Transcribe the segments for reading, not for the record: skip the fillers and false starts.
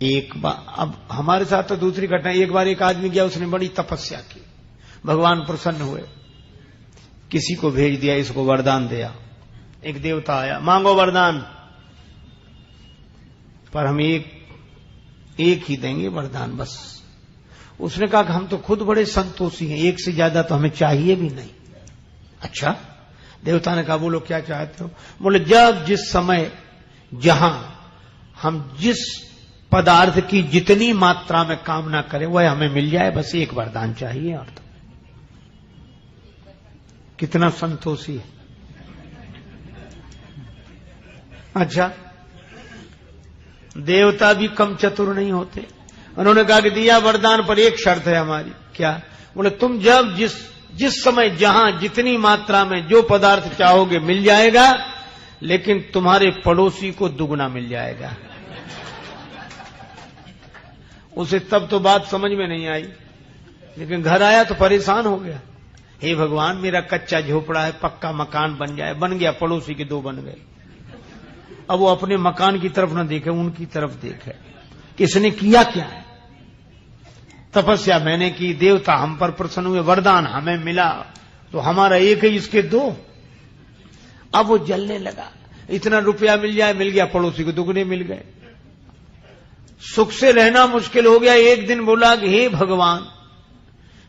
एक बार, अब हमारे साथ तो दूसरी घटना, एक बार एक आदमी गया, उसने बड़ी तपस्या की, भगवान प्रसन्न हुए, किसी को भेज दिया, इसको वरदान दिया। एक देवता आया, मांगो वरदान, पर हम एक ही देंगे वरदान बस। उसने कहा कि हम तो खुद बड़े संतोषी हैं, एक से ज्यादा तो हमें चाहिए भी नहीं। अच्छा, देवता ने कहा बोलो क्या चाहते हो? बोले जब जिस समय जहां हम जिस पदार्थ की जितनी मात्रा में कामना करें वह हमें मिल जाए, बस एक वरदान चाहिए। और तो कितना संतोषी है। अच्छा, देवता भी कम चतुर नहीं होते। उन्होंने कहा कि दिया वरदान, पर एक शर्त है हमारी। क्या? बोले तुम जब जिस समय जहां जितनी मात्रा में जो पदार्थ चाहोगे मिल जाएगा, लेकिन तुम्हारे पड़ोसी को दुगना मिल जाएगा। उसे तब तो बात समझ में नहीं आई, लेकिन घर आया तो परेशान हो गया। हे भगवान, मेरा कच्चा झोपड़ा है, पक्का मकान बन जाए। बन गया, पड़ोसी के दो बन गए। अब वो अपने मकान की तरफ न देखे, उनकी तरफ देखे। किसने किया क्या है? तपस्या मैंने की, देवता हम पर प्रसन्न हुए, वरदान हमें मिला, तो हमारा एक है, इसके दो। अब वो जलने लगा, इतना रुपया मिल जाए, मिल गया, पड़ोसी को दुगने मिल गए। सुख से रहना मुश्किल हो गया। एक दिन बोला कि हे भगवान,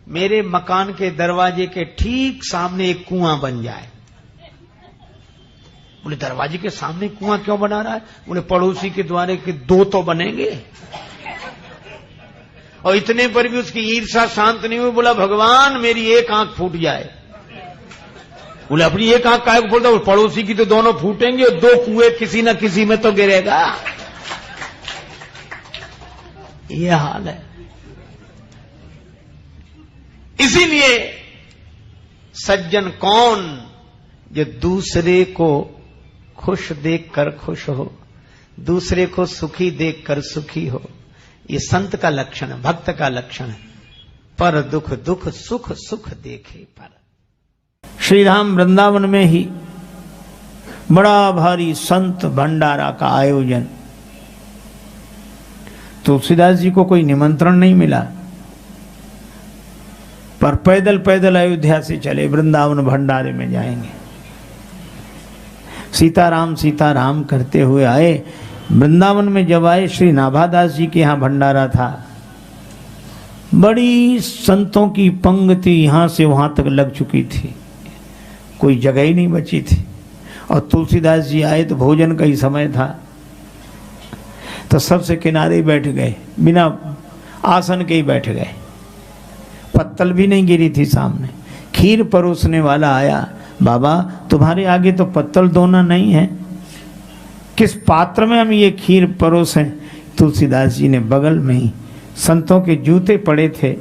मेरे मकान के दरवाजे के ठीक सामने एक कुआं बन जाए। बोले दरवाजे के सामने कुआं क्यों बना रहा है? बोले पड़ोसी के द्वारे के दो तो बनेंगे। और इतने पर भी उसकी ईर्ष्या शांत नहीं हुई। बोला भगवान, मेरी एक आंख फूट जाए। बोले अपनी एक आंख काहे को फूटता? पड़ोसी की तो दोनों फूटेंगे, और दो कुएं किसी न किसी में तो गिरेगा। ये हाल है। इसीलिए सज्जन कौन? जो दूसरे को खुश देखकर खुश हो, दूसरे को सुखी देखकर सुखी हो। ये संत का लक्षण है, भक्त का लक्षण है। पर दुख दुख, सुख सुख देखे पर। श्री राम वृंदावन में ही बड़ा भारी संत भंडारा का आयोजन। तुलसीदास जी को कोई निमंत्रण नहीं मिला, पर पैदल पैदल अयोध्या से चले, वृंदावन भंडारे में जाएंगे। सीताराम सीताराम करते हुए आए। वृंदावन में जब आए, श्री नाभादास जी के यहाँ भंडारा था। बड़ी संतों की पंक्ति यहां से वहां तक लग चुकी थी, कोई जगह ही नहीं बची थी। और तुलसीदास जी आए तो भोजन का ही समय था, तो सबसे किनारे बैठ गए, बिना आसन के ही बैठ गए। पत्तल भी नहीं गिरी थी सामने। खीर परोसने वाला आया, बाबा तुम्हारे आगे तो पत्तल दोना नहीं है, किस पात्र में हम ये खीर परोसें? तुलसीदास जी ने बगल में ही संतों के जूते पड़े थे,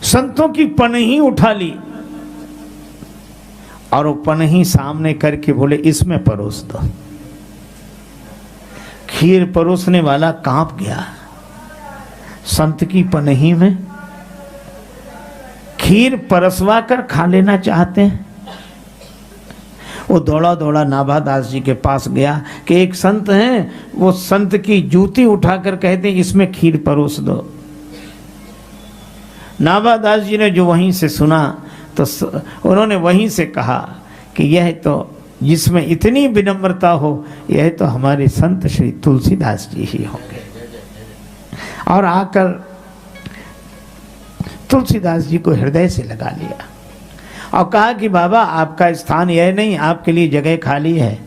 संतों की पनही उठा ली और वो पनही सामने करके बोले इसमें परोस दो। खीर परोसने वाला कांप गया। संत की पनही में खीर परसवा कर खा लेना चाहते हैं। वो दौड़ा दौड़ा नाभादास जी के पास गया कि एक संत हैं, वो संत की जूती उठाकर कहते हैं इसमें खीर परोस दो। नाभादास जी ने जो वहीं से सुना तो उन्होंने वहीं से कहा कि यह तो जिसमें इतनी विनम्रता हो, यह तो हमारे संत श्री तुलसीदास जी ही होंगे। और आकर तुलसीदास जी को हृदय से लगा लिया और कहा कि बाबा आपका स्थान यह नहीं, आपके लिए जगह खाली है।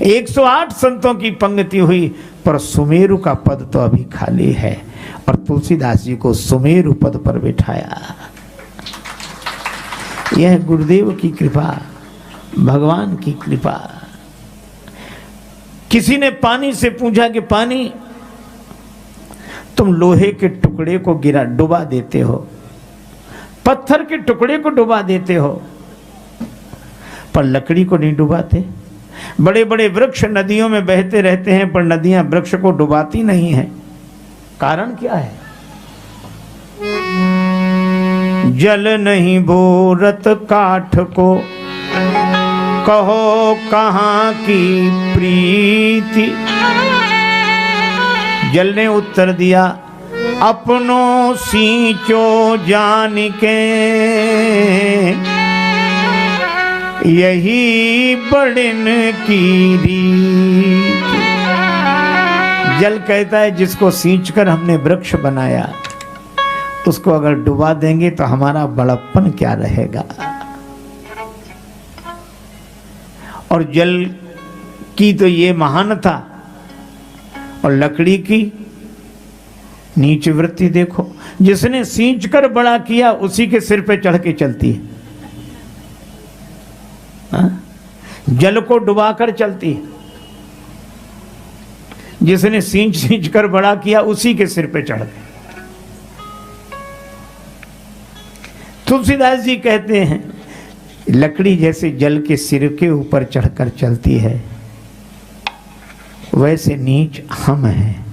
108 संतों की पंक्ति हुई, पर सुमेरु का पद तो अभी खाली है। और तुलसीदास जी को सुमेरु पद पर बिठाया। यह गुरुदेव की कृपा, भगवान की कृपा। किसी ने पानी से पूछा कि पानी, तुम लोहे के टुकड़े को डुबा देते हो, पत्थर के टुकड़े को डुबा देते हो, पर लकड़ी को नहीं डुबाते। बड़े बड़े वृक्ष नदियों में बहते रहते हैं, पर नदियां वृक्ष को डुबाती नहीं हैं। कारण क्या है? जल नहीं भोरत काठ को, कहो कहाँ की प्रीति। जल ने उत्तर दिया, अपनों सींचो जान के, यही बड़न की रीत। जल कहता है जिसको सींचकर हमने वृक्ष बनाया, उसको अगर डुबा देंगे तो हमारा बड़प्पन क्या रहेगा। और जल की तो ये महानता, और लकड़ी की नीच वृत्ति देखो। जिसने सींच कर बड़ा किया उसी के सिर पे चढ़ के चलती है, जल को डुबाकर चलती है। जिसने सींच सींच कर बड़ा किया उसी के सिर पे चढ़ गए। तुलसीदास जी कहते हैं, लकड़ी जैसे जल के सिर के ऊपर चढ़कर चलती है, वैसे नीच हम हैं।